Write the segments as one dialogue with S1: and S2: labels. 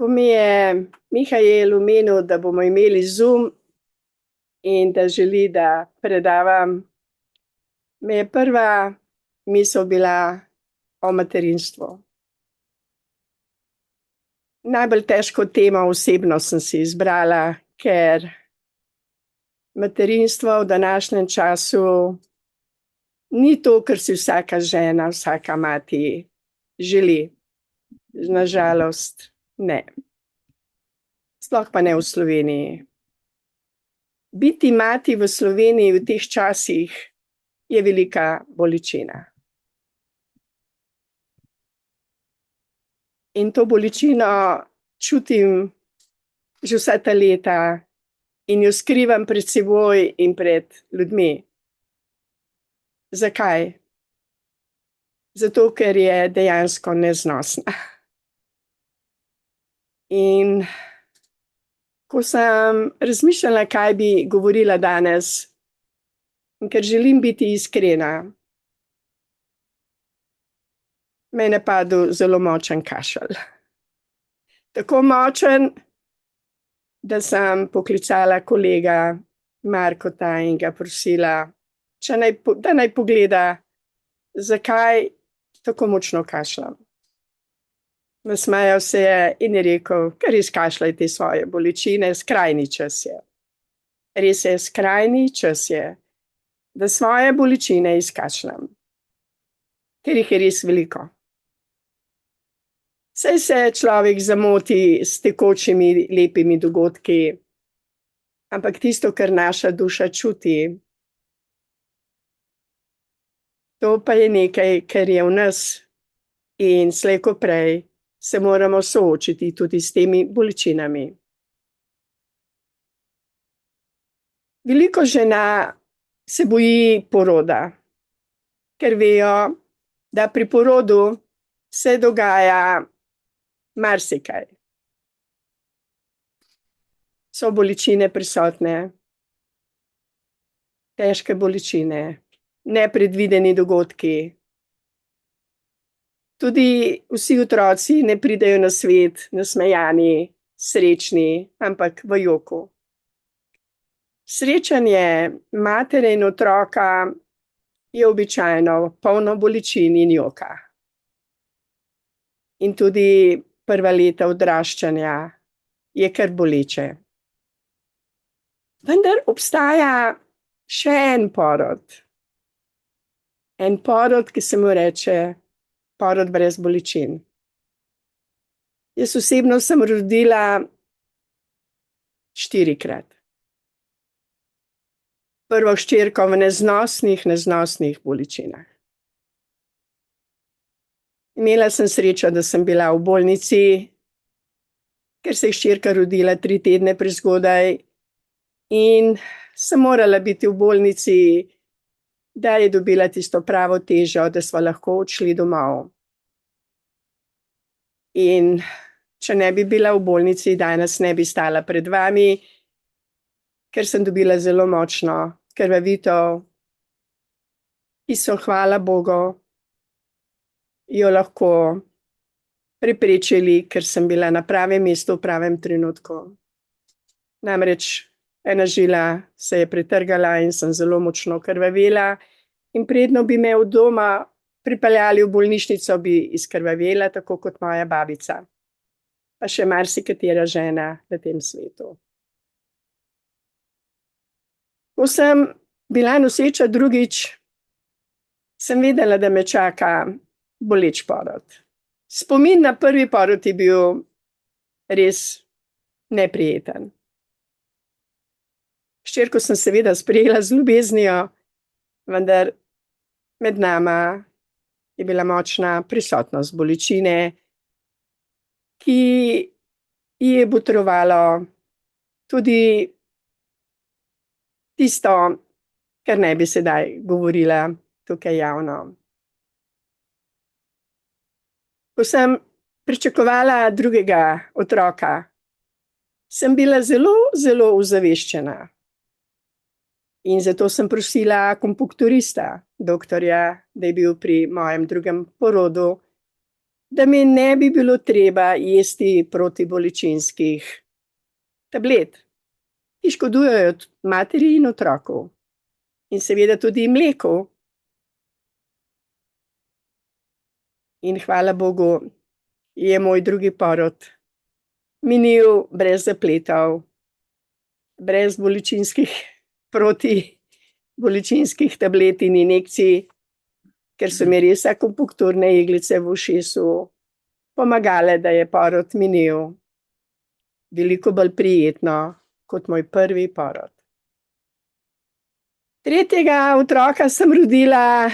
S1: Ko mi je Mihajl omenil, da bomo imeli Zoom in da želi, da predavam, mi je prva misel bila o materinstvu. Najbolj težko temo osebno sem si izbrala, ker materinstvo v današnjem času ni to, kar si vsaka žena, vsaka mati želi. Na žalost ne. Sploh pa ne v Sloveniji. Biti mati v Sloveniji v teh časih je velika bolečina. In to bolečino čutim že vsa ta leta in jo skrivam pred seboj in pred ljudmi. Zakaj? Zato, ker je dejansko neznosna. In ko sem razmišljala, kaj bi govorila danes, in ker želim biti iskrena, me je napadel zelo močen kašelj. Tako močen, da sem poklicala kolega Markota in ga prosila, da naj pogleda, zakaj tako močno kašljam. Nasmejal se je in je rekel, kar izkašljajte svoje bolečine, skrajni čas je. Res je, skrajni čas je, da svoje bolečine izkašljam, ker jih je res veliko. Saj se človek zamoti s tekočimi lepimi dogodki, ampak tisto, kar naša duša čuti, to pa je nekaj, kar je v nas in slej ko prej se moramo soočiti tudi s temi bolečinami. Veliko žena se boji poroda, ker vejo, da pri porodu se dogaja marsikaj. So bolečine prisotne, težke bolečine, nepredvideni dogodki. Tudi vsi otroci ne pridejo na svet nasmejani, srečni, ampak v joku. Srečanje matere in otroka je običajno polno bolečin in joka. In tudi prva leta odraščanja je kar boleče. Vendar obstaja še en porod. En porod, ki se mu reče porod brez bolečin. Jaz osebno sem rodila 4-krat. Prvo hčerko v neznosnih bolečinah. Imela sem srečo, da sem bila v bolnici, ker se je hčerka rodila 3 tedne prezgodaj in sem morala biti v bolnici, da je dobila tisto pravo težo, da sva lahko odšli domov. In če ne bi bila v bolnici, danes ne bi stala pred vami, ker sem dobila zelo močno krvavitev, ki so, hvala Bogu, jo lahko preprečili, ker sem bila na pravem mestu v pravem trenutku. Namreč ena žila se je pretrgala in sem zelo močno krvavela in predno bi me od doma pripeljali v bolnišnico, bi izkrvavela, tako kot moja babica. Pa še marsikatera žena na tem svetu. Ko sem bila noseča drugič, sem vedela, da me čaka boleč porod. Spomin na prvi porod je bil res neprijeten. Hčerko sem seveda sprejela z ljubeznijo, vendar med nama je bila močna prisotnost bolečine, ki ji je botrovalo tudi tisto, kar ne bi sedaj govorila tukaj javno. Ko sem pričakovala drugega otroka, sem bila zelo ozaveščena. In zato sem prosila akupunkturista, doktorja, da je bil pri mojem drugem porodu da mi ne bi bilo treba jesti protibolečinskih tablet, ki škodujejo materi in otroku. In seveda tudi mleku. In hvala Bogu, je moj drugi porod minil brez zapletov, brez protibolečinskih tablet in injekcij, ker so mi res akupunkturne iglice v ušesu pomagale, da je porod minil veliko bolj prijetno kot moj prvi porod. Tretjega otroka sem rodila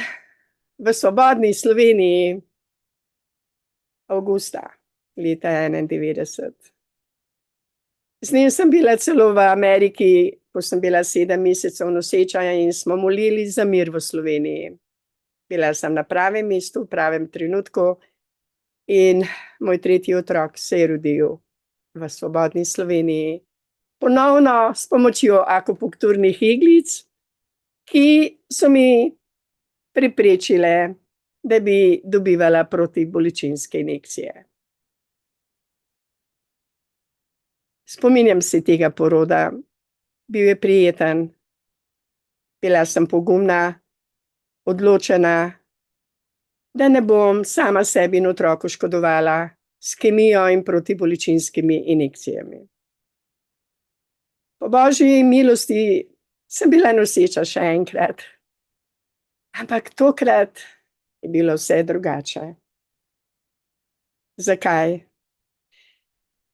S1: v svobodni Sloveniji avgusta leta 1991. Z njim sem bila celo v Ameriki, ko sem bila 7 mesecev noseča in smo molili za mir v Sloveniji. Bila sem na pravem mestu, v pravem trenutku in moj tretji otrok se je rodil v svobodni Sloveniji. Ponovno s pomočjo akupunkturnih iglic, ki so mi preprečile, da bi dobivala protibolečinske injekcije. Spominjam se tega poroda. Bil je prijeten. Bila sem pogumna, odločena, da ne bom sama sebi in otroku škodovala s kemijo in protibolečinskimi injekcijami. Po božji milosti sem bila noseča še enkrat. Ampak tokrat je bilo vse drugače. Zakaj?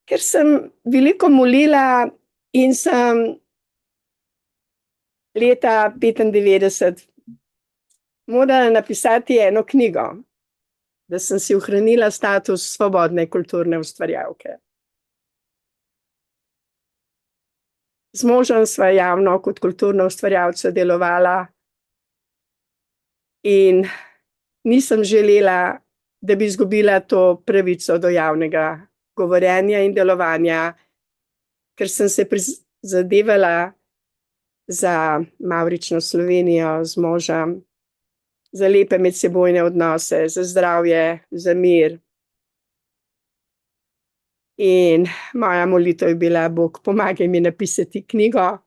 S1: Ker sem veliko molila in sem leta 1995 morala napisati eno knjigo, da sem si ohranila status svobodne kulturne ustvarjalke. Z možem sva javno kot kulturna ustvarjalca delovala in nisem želela, da bi izgubila to pravico do javnega govorjenja in delovanja, ker sem se prizadevala za mavrično Slovenijo z možem, za lepe medsebojne odnose, za zdravje, za mir. In moja molitev je bila: Bog, pomagaj mi napisati knjigo,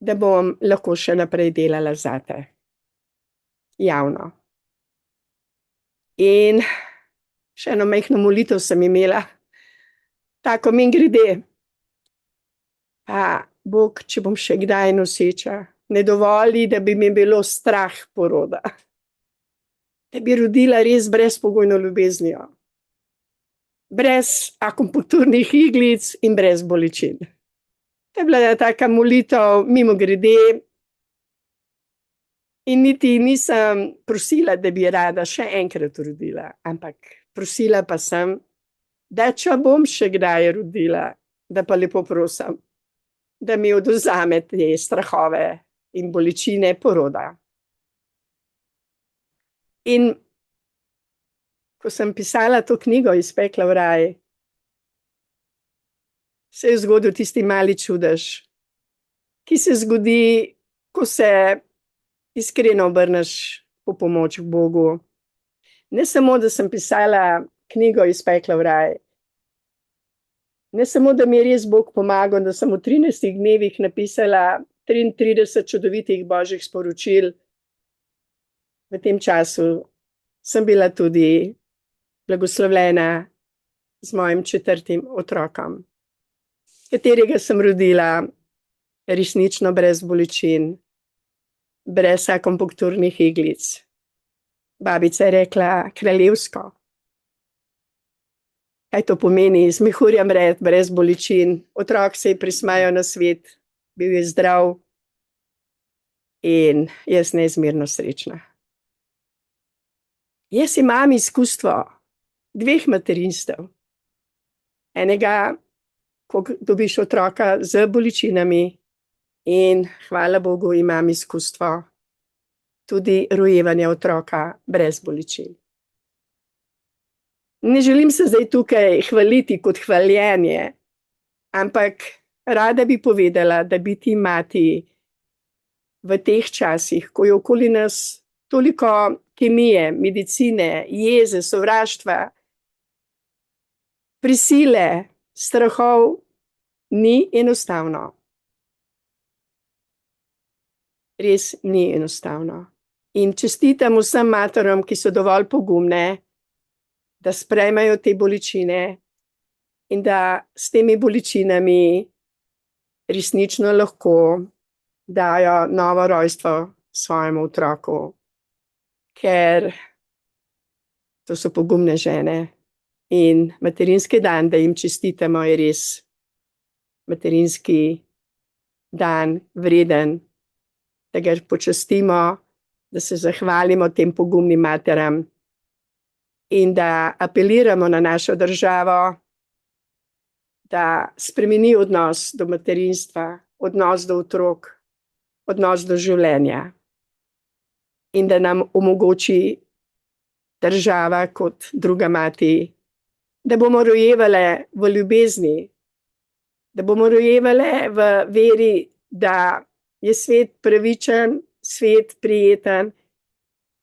S1: da bom lahko še naprej delala zate. Javno. In še eno majhno molitev sem imela, tako mimogrede. Bog, če bom še kdaj noseča, ne dovoli, da bi mi bilo strah poroda. Da bi rodila res brezpogojno ljubeznijo. Brez akupunkturnih iglic in brez bolečin. To je bila taka molitev mimogrede in niti nisem prosila, da bi rada še enkrat rodila, ampak prosila pa sem, da če bom še kdaj rodila, da pa lepo prosim, da mi odvzame te strahove in bolečine poroda. In ko sem pisala to knjigo Iz pekla v raj, se je zgodil tisti mali čudež, ki se zgodi, ko se iskreno obrneš po pomoč k Bogu. Ne samo, da sem pisala knjigo Iz pekla v raj, ne samo, da mi je res Bog pomagal, da sem v 13 dnevih napisala 33 čudovitih božjih sporočil. V tem času sem bila tudi blagoslovljena z mojim 4. otrokom, katerega sem rodila resnično brez bolečin, brez akupunkturnih iglic. Babica je rekla: kraljevsko. Kaj to pomeni? Z mehurjem red, brez bolečin. Otrok se je prismajal na svet, bil je zdrav in jaz neizmerno srečna. Jaz imam izkustvo 2 materinstev. Enega, ko dobiš otroka z bolečinami, in hvala Bogu imam izkustvo tudi rojevanja otroka brez bolečin. Ne želim se zdaj tukaj hvaliti kot hvaljenje, ampak rada bi povedala, da biti mati v teh časih, ko je okoli nas toliko kemije, medicine, jeze, sovraštva, prisile, strahov, ni enostavno. Res ni enostavno. In čestitam vsem materam, ki so dovolj pogumne, da sprejmejo te bolečine in da s temi bolečinami resnično lahko dajo novo rojstvo svojemu otroku, ker to so pogumne žene. In materinski dan, da jim čestitamo, je res materinski dan vreden, da ga počastimo, da se zahvalimo tem pogumnim materam in da apeliramo na našo državo, da spremeni odnos do materinstva, odnos do otrok, odnos do življenja in da nam omogoči država kot druga mati, da bomo rojevale v ljubezni, da bomo rojevale v veri, da je svet pravičen, svet prijeten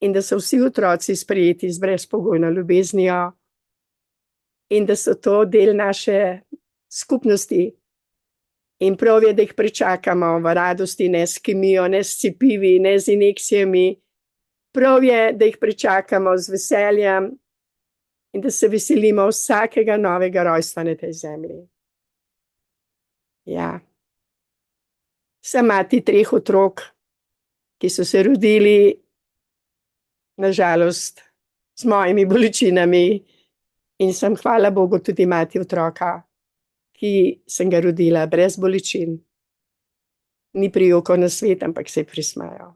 S1: in da so vsi otroci sprejeti z brezpogojno ljubeznijo in da so to del naše skupnosti. In prav je, da jih pričakamo v radosti, ne s kemijo, ne s cepivi, ne z injekcijami. Prav je, da jih pričakamo z veseljem in da se veselimo vsakega novega rojstva na tej zemlji. Ja. Sem mati 3 otrok, ki so se rodili, na žalost, z mojimi bolečinami in sem, hvala Bogu, tudi mati otroka, ki sem ga rodila brez bolečin. Ni prijokal na svet, ampak se je prismejal.